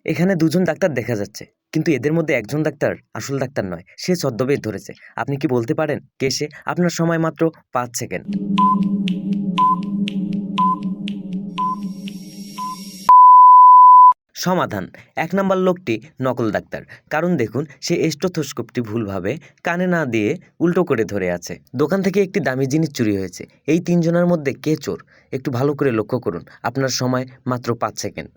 এখানে দুজন ডাক্তার দেখা যাচ্ছে, কিন্তু এদের মধ্যে একজন ডাক্তার আসল ডাক্তার নয়, সে ছদ্মবেশ ধরেছে। আপনি কি বলতে পারেন কে সে? আপনার সময় মাত্র 5 সেকেন্ড। সমাধান: 1 নম্বর লোকটি নকল ডাক্তার, কারণ দেখুন সে স্টেথোস্কোপটি ভুলভাবে কানে না দিয়ে উল্টো করে ধরে আছে। দোকান থেকে একটি দামি জিনিস চুরি হয়েছে। এই 3 জনের মধ্যে কে চোর? একটু ভালো করে লক্ষ্য করুন। আপনার সময় মাত্র 5 সেকেন্ড।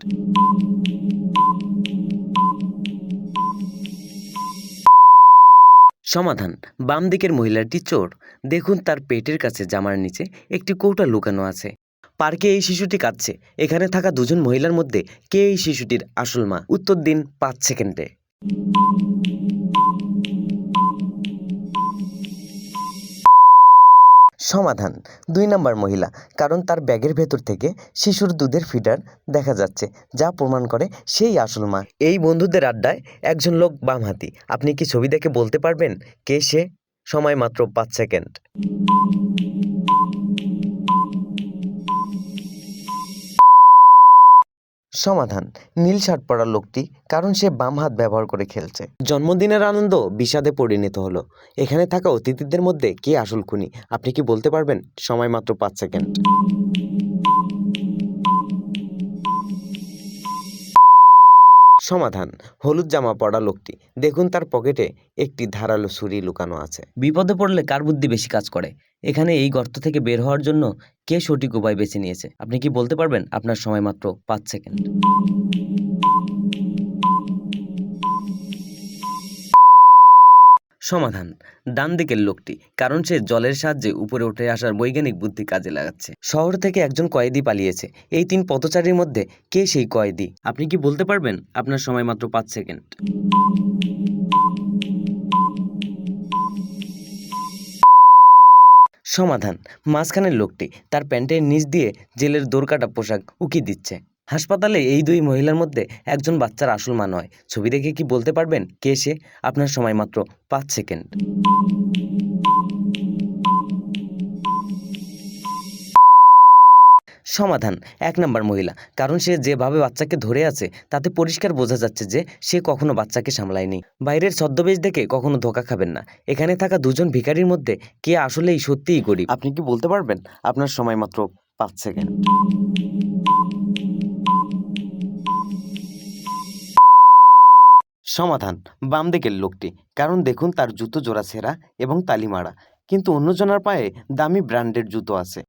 সমাধান: বাম দিকের মহিলাটি চোর। দেখুন তার পেটের কাছে জামার নিচে একটি কৌটা লুকানো আছে। পার্কে এই শিশুটি কাঁদছে। এখানে থাকা দুজন মহিলার মধ্যে কে এই শিশুটির আসল মা? উত্তর দিন 5 সেকেন্ডে। সমাধান: 2 নম্বর মহিলা, কারণ তার ব্যাগের ভেতর থেকে শিশুর দুধের ফিডার দেখা যাচ্ছে, যা প্রমাণ করে সেই আসল মা। এই বন্ধুদের আড্ডায় একজন লোক বামহাতি। আপনি কি ছবি দেখে বলতে পারবেন কে সে? সময় মাত্র 5 সেকেন্ড। সমাধান: নীল শার্ট পরা লোকটি, কারণ সে বাম হাত ব্যবহার করে খেলছে। জন্মদিনের আনন্দ বিষাদে পরিণত হলো। এখানে থাকা অতিথিদের মধ্যে কে আসল খুনি? আপনি কি বলতে পারবেন? সময় মাত্র 5 সেকেন্ড। সমাধান: হলুদ জামা পরা লোকটি। দেখুন তার পকেটে একটি ধারালো ছুরি লুকানো আছে। বিপদে পড়লে কার বুদ্ধি বেশি কাজ করে? এখানে এই গর্ত থেকে বের হওয়ার জন্য কে সঠিক উপায় বেছে নিয়েছে? আপনি কি বলতে পারবেন? আপনার সময় মাত্র 5 সেকেন্ড। সমাধান: ডান দিকের লোকটি, কারণ সে জলের সাহায্যে উপরে উঠে আসার বৈজ্ঞানিক বুদ্ধি কাজে লাগাচ্ছে। শহর থেকে একজন কয়েদি পালিয়েছে। এই 3 পথচারীর মধ্যে কে সেই কয়েদি? আপনি কি বলতে পারবেন? আপনার সময় মাত্র 5 সেকেন্ড। সমাধান: মাঝখানের লোকটি, তার প্যান্টের নিচ দিয়ে জেলের দোরকাটা পোশাক উকি দিচ্ছে। হাসপাতালে এই 2 মহিলার মধ্যে একজন বাচ্চার আসল মা নয়। ছবি দেখে কি বলতে পারবেন কে সে? আপনার সময় মাত্র 5 সেকেন্ড। সমাধান: 1 নম্বর মহিলা, কারণ সে যেভাবে বাচ্চাকে ধরে আছে তাতে পরিষ্কার বোঝা যাচ্ছে যে সে কখনো বাচ্চাকে সামলায়নি। বাইরের ছদ্মবেশ দেখে কখনো ধোকা খাবেন না। এখানে থাকা দুজন ভিখারির মধ্যে কে আসলেই সত্যিই গরিব? আপনি কি বলতে পারবেন? আপনার সময় মাত্র 5 সেকেন্ড। সমাধান: বাম দিকের লোকটি, কারণ দেখুন তার জুতো জোড়া ছেঁড়া এবং তালি মারা, কিন্তু অন্যজনের পায়ে দামি ব্র্যান্ডের জুতো আছে।